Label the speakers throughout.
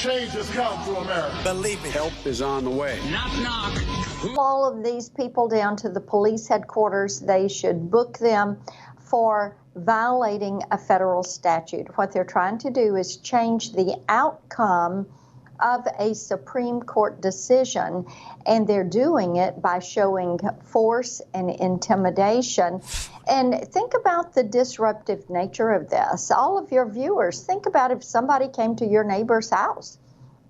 Speaker 1: Change has come to America.
Speaker 2: Believe it.
Speaker 3: Help is on the way.
Speaker 2: Knock, knock.
Speaker 4: All of these people down to the police headquarters, they should book them for violating a federal statute. What they're trying to do is change the outcome of a Supreme Court decision, and they're doing it by showing force and intimidation. And think about the disruptive nature of this. All of your viewers, think about if somebody came to your neighbor's house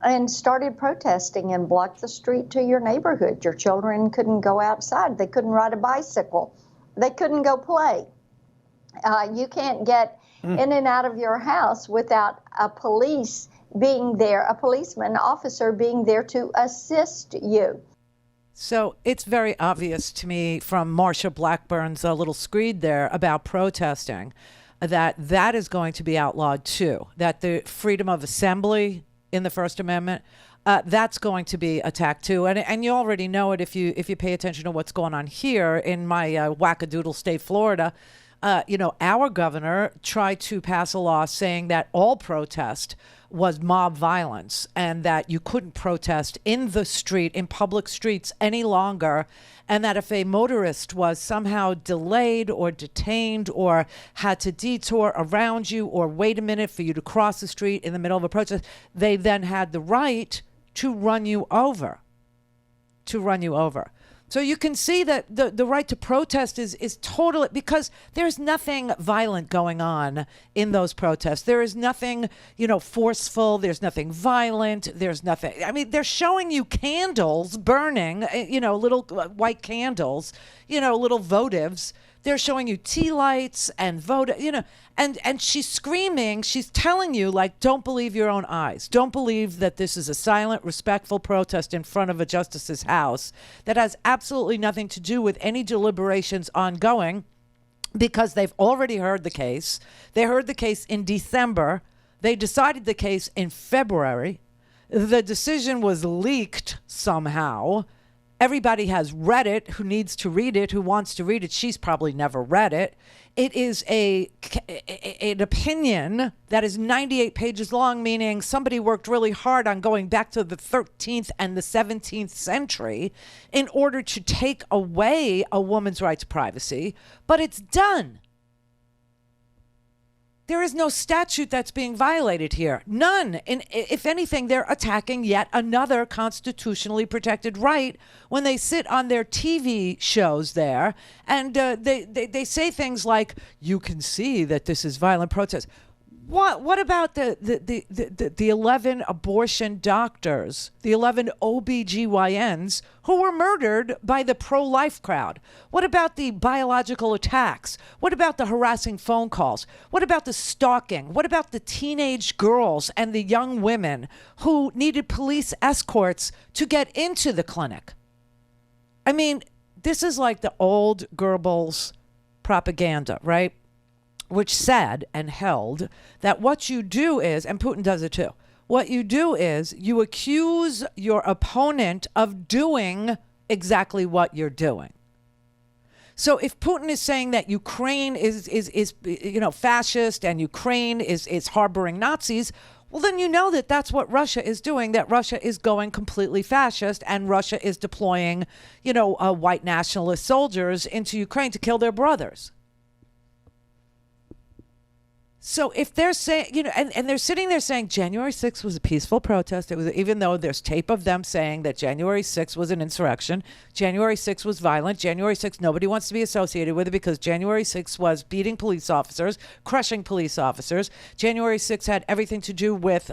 Speaker 4: and started protesting and blocked the street to your neighborhood. Your children couldn't go outside. They couldn't ride a bicycle. They couldn't go play. You can't get in and out of your house without a policeman, officer being there to assist you.
Speaker 5: So it's very obvious to me from Marsha Blackburn's little screed there about protesting that is going to be outlawed too, that the freedom of assembly in the First Amendment, that's going to be attacked too. And you already know it if you pay attention to what's going on here in my wackadoodle state, Florida. Our governor tried to pass a law saying that all protest was mob violence and that you couldn't protest in the street, in public streets any longer, and that if a motorist was somehow delayed or detained or had to detour around you or wait a minute for you to cross the street in the middle of a protest, they then had the right to run you over. So you can see that the right to protest is totally, because there's nothing violent going on in those protests. There is nothing, forceful. There's nothing violent. There's nothing. I mean, they're showing you candles burning, little white candles, little votives. They're showing you tea lights and and she's screaming. She's telling you, don't believe your own eyes. Don't believe that this is a silent, respectful protest in front of a justice's house that has absolutely nothing to do with any deliberations ongoing, because they've already heard the case. They heard the case in December. They decided the case in February. The decision was leaked somehow. Everybody has read it, who needs to read it, who wants to read it. She's probably never read it. It is an opinion that is 98 pages long, meaning somebody worked really hard on going back to the 13th and the 17th century in order to take away a woman's right to privacy. But it's done. There is no statute that's being violated here. None. And if anything, they're attacking yet another constitutionally protected right when they sit on their TV shows there and they say things like, you can see that this is violent protest. What about the 11 abortion doctors, the 11 OBGYNs who were murdered by the pro-life crowd? What about the biological attacks? What about the harassing phone calls? What about the stalking? What about the teenage girls and the young women who needed police escorts to get into the clinic? I mean, this is like the old Goebbels propaganda, right? Which said and held that what you do is, and Putin does it too, what you do is you accuse your opponent of doing exactly what you're doing. So if Putin is saying that Ukraine is fascist and Ukraine is harboring Nazis, well, then you know that that's what Russia is doing, that Russia is going completely fascist and Russia is deploying, white nationalist soldiers into Ukraine to kill their brothers. So if they're saying, and they're sitting there saying January 6th was a peaceful protest, it was, even though there's tape of them saying that January 6th was an insurrection, January 6th was violent, January 6th, nobody wants to be associated with it because January 6th was beating police officers, crushing police officers. January 6th had everything to do with,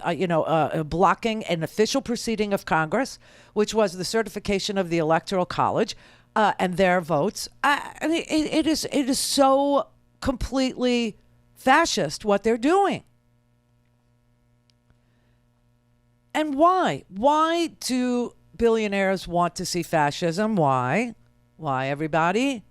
Speaker 5: blocking an official proceeding of Congress, which was the certification of the Electoral College and their votes. I mean, it is so completely fascist what they're doing. And why? Why do billionaires want to see fascism? Why? Why, everybody?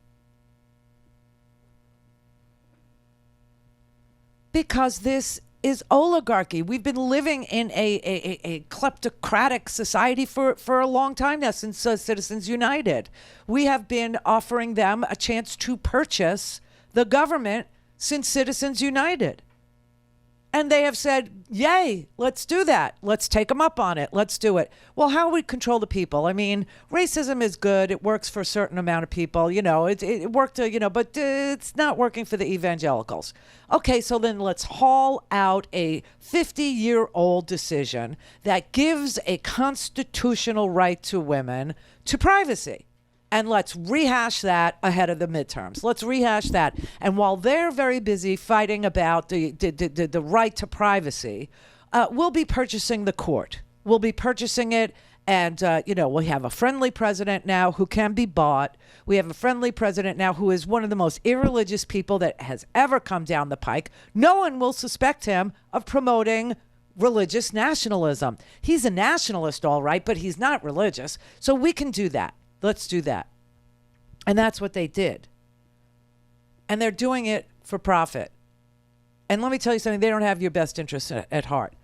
Speaker 5: Because this is oligarchy. We've been living in a kleptocratic society for a long time now, since Citizens United. We have been offering them a chance to purchase the government since Citizens United. And they have said, yay, let's do that. Let's take them up on it. Let's do it. Well, how we control the people? I mean, racism is good. It works for a certain amount of people. It worked, but it's not working for the evangelicals. Okay, so then let's haul out a 50-year-old decision that gives a constitutional right to women to privacy. And let's rehash that ahead of the midterms. Let's rehash that. And while they're very busy fighting about the right to privacy, we'll be purchasing the court. We'll be purchasing it. And, we have a friendly president now who can be bought. We have a friendly president now who is one of the most irreligious people that has ever come down the pike. No one will suspect him of promoting religious nationalism. He's a nationalist, all right, but he's not religious. So we can do that. Let's do that. And that's what they did. And they're doing it for profit. And let me tell you something, they don't have your best interests at heart.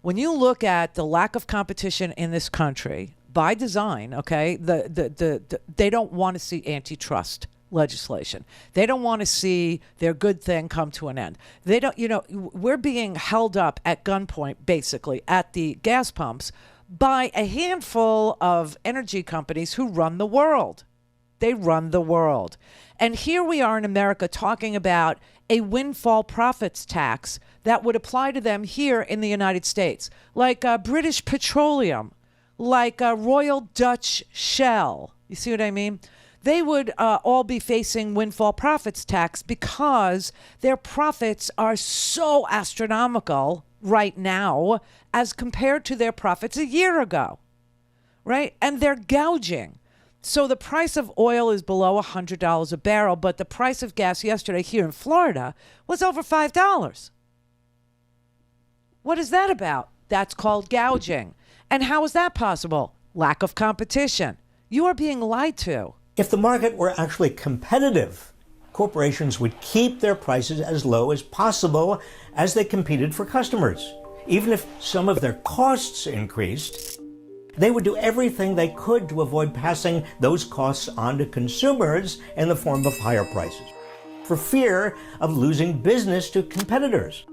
Speaker 5: When you look at the lack of competition in this country, by design, okay, they don't want to see antitrust legislation. They don't want to see their good thing come to an end. They don't, we're being held up at gunpoint, basically, at the gas pumps by a handful of energy companies who run the world. They run the world. And here we are in America talking about a windfall profits tax that would apply to them here in the United States, like British Petroleum, like Royal Dutch Shell. You see what I mean? They would all be facing windfall profits tax because their profits are so astronomical right now as compared to their profits a year ago, right? And they're gouging. So the price of oil is below $100 a barrel, but the price of gas yesterday here in Florida was over $5. What is that about? That's called gouging. And how is that possible? Lack of competition. You are being lied to.
Speaker 1: If the market were actually competitive, corporations would keep their prices as low as possible as they competed for customers. Even if some of their costs increased, they would do everything they could to avoid passing those costs on to consumers in the form of higher prices, for fear of losing business to competitors.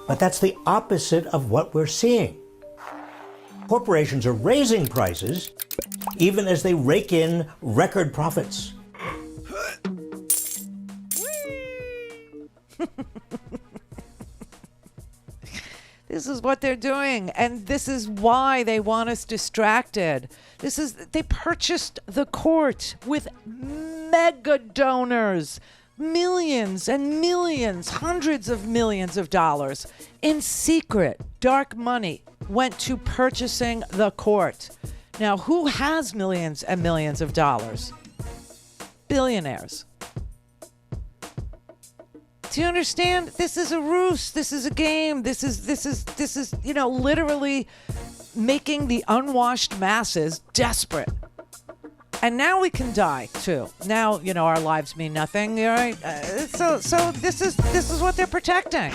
Speaker 1: But that's the opposite of what we're seeing. Corporations are raising prices even as they rake in record profits.
Speaker 5: This is what they're doing, and this is why they want us distracted. They purchased the court with mega donors, millions and millions, hundreds of millions of dollars in secret. Dark money went to purchasing the court. Now, who has millions and millions of dollars? Billionaires. Do you understand? This is a ruse. This is a game. This is literally making the unwashed masses desperate. And now we can die too. Now, our lives mean nothing, all right? So this is what they're protecting.